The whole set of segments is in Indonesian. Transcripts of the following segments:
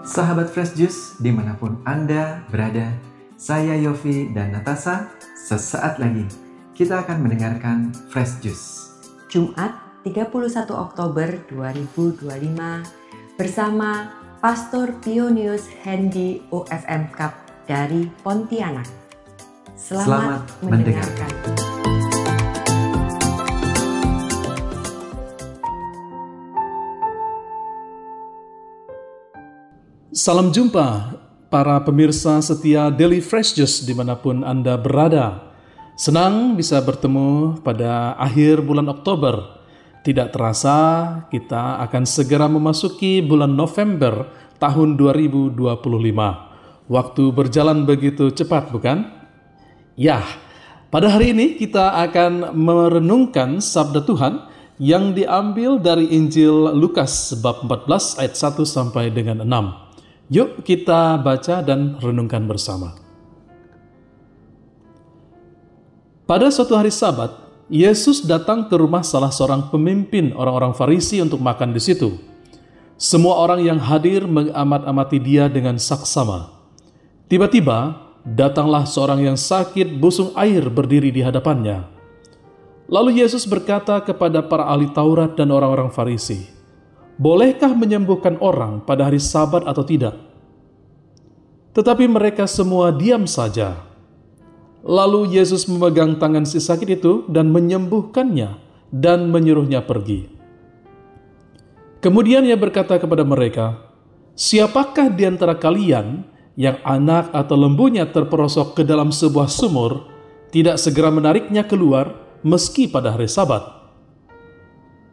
Sahabat Fresh Juice, dimanapun Anda berada, saya Yofi dan Natasha, sesaat lagi kita akan mendengarkan Fresh Juice. Jumat 31 Oktober 2025 bersama Pastor Pionius Hendy OFM Cup dari Pontianak. Selamat mendengarkan. Salam jumpa para pemirsa setia Daily Fresh Juice dimanapun Anda berada. Senang bisa bertemu pada akhir bulan Oktober. Tidak terasa kita akan segera memasuki bulan November tahun 2025. Waktu berjalan begitu cepat, bukan? Ya, pada hari ini kita akan merenungkan sabda Tuhan yang diambil dari Injil Lukas bab 14 ayat 1 sampai dengan 6. Yuk kita baca dan renungkan bersama. Pada suatu hari Sabat, Yesus datang ke rumah salah seorang pemimpin orang-orang Farisi untuk makan di situ. Semua orang yang hadir mengamat-amati dia dengan saksama. Tiba-tiba, datanglah seorang yang sakit busung air berdiri di hadapannya. Lalu Yesus berkata kepada para ahli Taurat dan orang-orang Farisi, "Bolehkah menyembuhkan orang pada hari Sabat atau tidak?" Tetapi mereka semua diam saja. Lalu Yesus memegang tangan si sakit itu dan menyembuhkannya dan menyuruhnya pergi. Kemudian ia berkata kepada mereka, "Siapakah di antara kalian yang anak atau lembunya terperosok ke dalam sebuah sumur, tidak segera menariknya keluar meski pada hari Sabat?"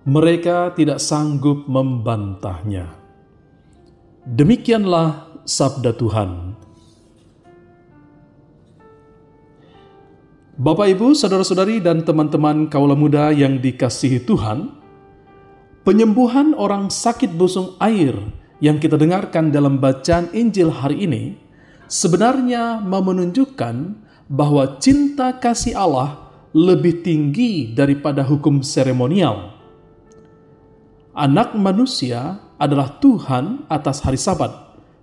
Mereka tidak sanggup membantahnya. Demikianlah sabda Tuhan. Bapak, Ibu, saudara-saudari, dan teman-teman kaula muda yang dikasihi Tuhan, penyembuhan orang sakit busung air yang kita dengarkan dalam bacaan Injil hari ini sebenarnya menunjukkan bahwa cinta kasih Allah lebih tinggi daripada hukum seremonial. Anak manusia adalah Tuhan atas hari Sabat.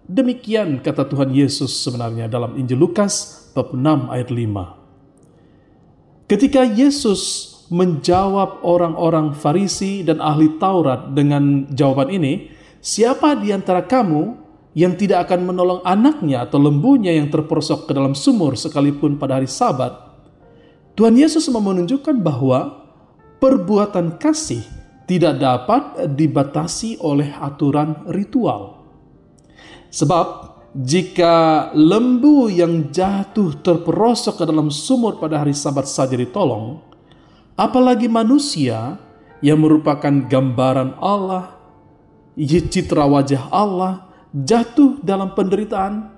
Demikian kata Tuhan Yesus sebenarnya dalam Injil Lukas bab 6 ayat 5. Ketika Yesus menjawab orang-orang Farisi dan ahli Taurat dengan jawaban ini, "Siapa di antara kamu yang tidak akan menolong anaknya atau lembunya yang terperosok ke dalam sumur sekalipun pada hari Sabat?" Tuhan Yesus menunjukkan bahwa perbuatan kasih tidak dapat dibatasi oleh aturan ritual. Sebab jika lembu yang jatuh terperosok ke dalam sumur pada hari Sabat saja ditolong, apalagi manusia yang merupakan gambaran Allah, citra wajah Allah, jatuh dalam penderitaan,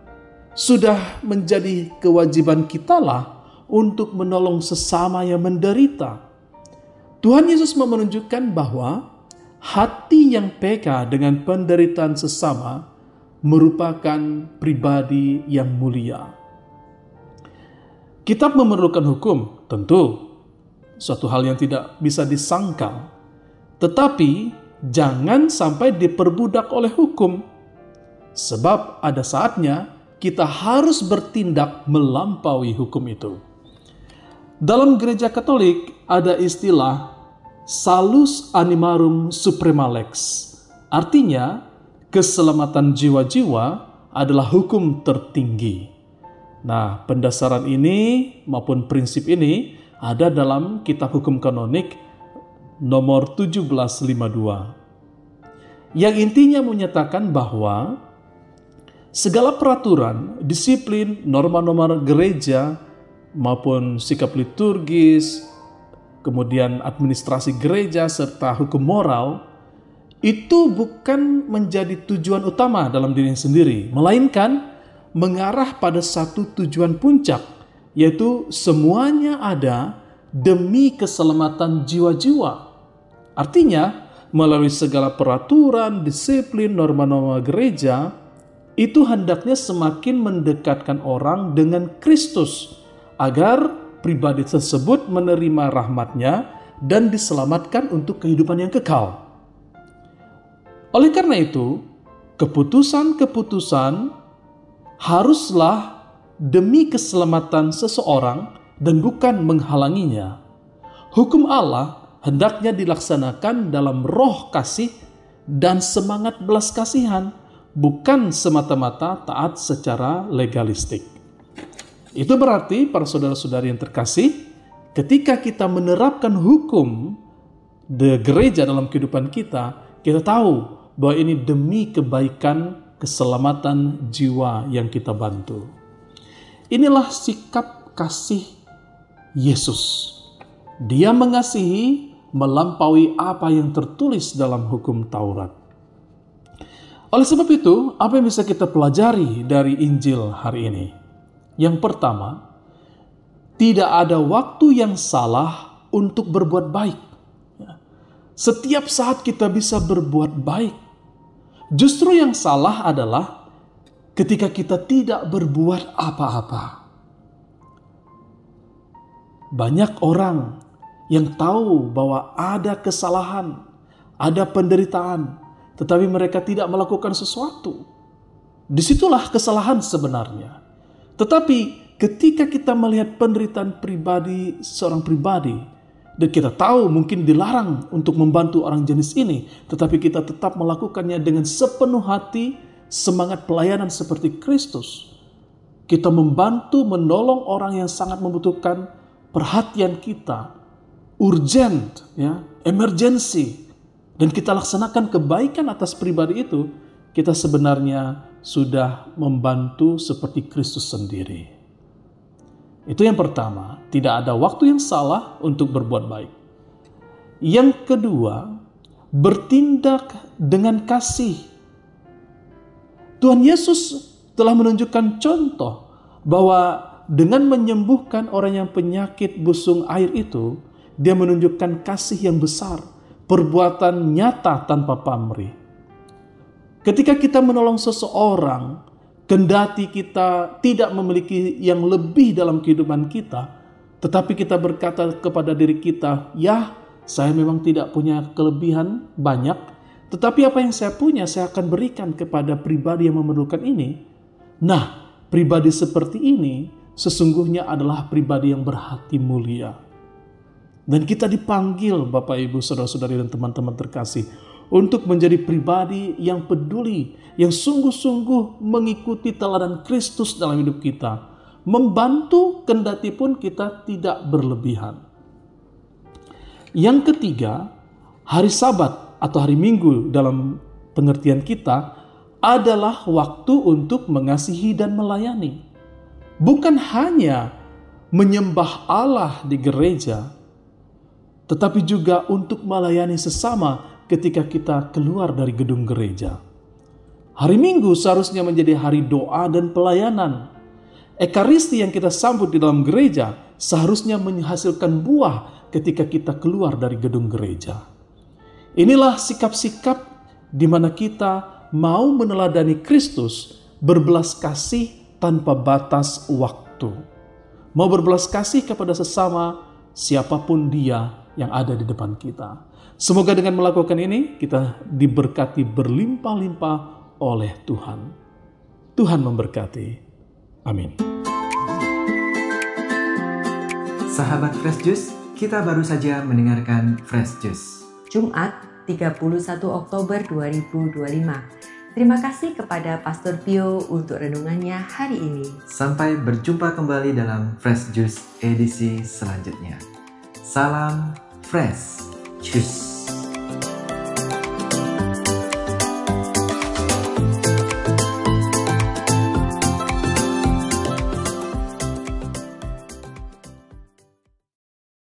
sudah menjadi kewajiban kitalah untuk menolong sesama yang menderita. Tuhan Yesus menunjukkan bahwa hati yang peka dengan penderitaan sesama merupakan pribadi yang mulia. Kitab memerlukan hukum, tentu, suatu hal yang tidak bisa disangkal. Tetapi jangan sampai diperbudak oleh hukum, sebab ada saatnya kita harus bertindak melampaui hukum itu. Dalam gereja Katolik ada istilah salus animarum suprema lex. Artinya, keselamatan jiwa-jiwa adalah hukum tertinggi. Nah, pendasaran ini maupun prinsip ini ada dalam Kitab Hukum Kanonik nomor 1752. Yang intinya menyatakan bahwa segala peraturan, disiplin, norma-norma gereja maupun sikap liturgis, kemudian administrasi gereja, serta hukum moral, itu bukan menjadi tujuan utama dalam dirinya sendiri, melainkan mengarah pada satu tujuan puncak, yaitu semuanya ada demi keselamatan jiwa-jiwa. Artinya, melalui segala peraturan, disiplin, norma-norma gereja, itu hendaknya semakin mendekatkan orang dengan Kristus, agar pribadi tersebut menerima rahmat-Nya dan diselamatkan untuk kehidupan yang kekal. Oleh karena itu, keputusan-keputusan haruslah demi keselamatan seseorang dan bukan menghalanginya. Hukum Allah hendaknya dilaksanakan dalam roh kasih dan semangat belas kasihan, bukan semata-mata taat secara legalistik. Itu berarti para saudara-saudari yang terkasih, ketika kita menerapkan hukum the gereja dalam kehidupan kita, kita tahu bahwa ini demi kebaikan keselamatan jiwa yang kita bantu. Inilah sikap kasih Yesus. Dia mengasihi melampaui apa yang tertulis dalam hukum Taurat. Oleh sebab itu, apa yang bisa kita pelajari dari Injil hari ini? Yang pertama, tidak ada waktu yang salah untuk berbuat baik. Setiap saat kita bisa berbuat baik. Justru yang salah adalah ketika kita tidak berbuat apa-apa. Banyak orang yang tahu bahwa ada kesalahan, ada penderitaan, tetapi mereka tidak melakukan sesuatu. Disitulah kesalahan sebenarnya. Tetapi ketika kita melihat penderitaan pribadi seorang pribadi, dan kita tahu mungkin dilarang untuk membantu orang jenis ini, tetapi kita tetap melakukannya dengan sepenuh hati, semangat pelayanan seperti Kristus. Kita membantu, menolong orang yang sangat membutuhkan perhatian kita, urgent, emergency, dan kita laksanakan kebaikan atas pribadi itu, kita sebenarnya sudah membantu seperti Kristus sendiri. Itu yang pertama, tidak ada waktu yang salah untuk berbuat baik. Yang kedua, bertindak dengan kasih. Tuhan Yesus telah menunjukkan contoh bahwa dengan menyembuhkan orang yang penyakit busung air itu, dia menunjukkan kasih yang besar, perbuatan nyata tanpa pamrih. Ketika kita menolong seseorang, kendati kita tidak memiliki yang lebih dalam kehidupan kita, tetapi kita berkata kepada diri kita, ya, saya memang tidak punya kelebihan banyak, tetapi apa yang saya punya saya akan berikan kepada pribadi yang memerlukan ini. Nah, pribadi seperti ini sesungguhnya adalah pribadi yang berhati mulia. Dan kita dipanggil, Bapak, Ibu, Saudara-saudari, dan teman-teman terkasih, untuk menjadi pribadi yang peduli, yang sungguh-sungguh mengikuti teladan Kristus dalam hidup kita, membantu kendati pun kita tidak berlebihan. Yang ketiga, hari Sabat atau hari Minggu dalam pengertian kita adalah waktu untuk mengasihi dan melayani. Bukan hanya menyembah Allah di gereja, tetapi juga untuk melayani sesama ketika kita keluar dari gedung gereja. Hari Minggu seharusnya menjadi hari doa dan pelayanan. Ekaristi yang kita sambut di dalam gereja seharusnya menghasilkan buah ketika kita keluar dari gedung gereja. Inilah sikap-sikap di mana kita mau meneladani Kristus, berbelas kasih tanpa batas waktu. Mau berbelas kasih kepada sesama, siapapun dia yang ada di depan kita. Semoga dengan melakukan ini, kita diberkati berlimpah-limpah oleh Tuhan. Tuhan memberkati. Amin. Sahabat Fresh Juice, kita baru saja mendengarkan Fresh Juice. Jumat 31 Oktober 2025. Terima kasih kepada Pastor Pio untuk renungannya hari ini. Sampai berjumpa kembali dalam Fresh Juice edisi selanjutnya. Salam Fresh Juice.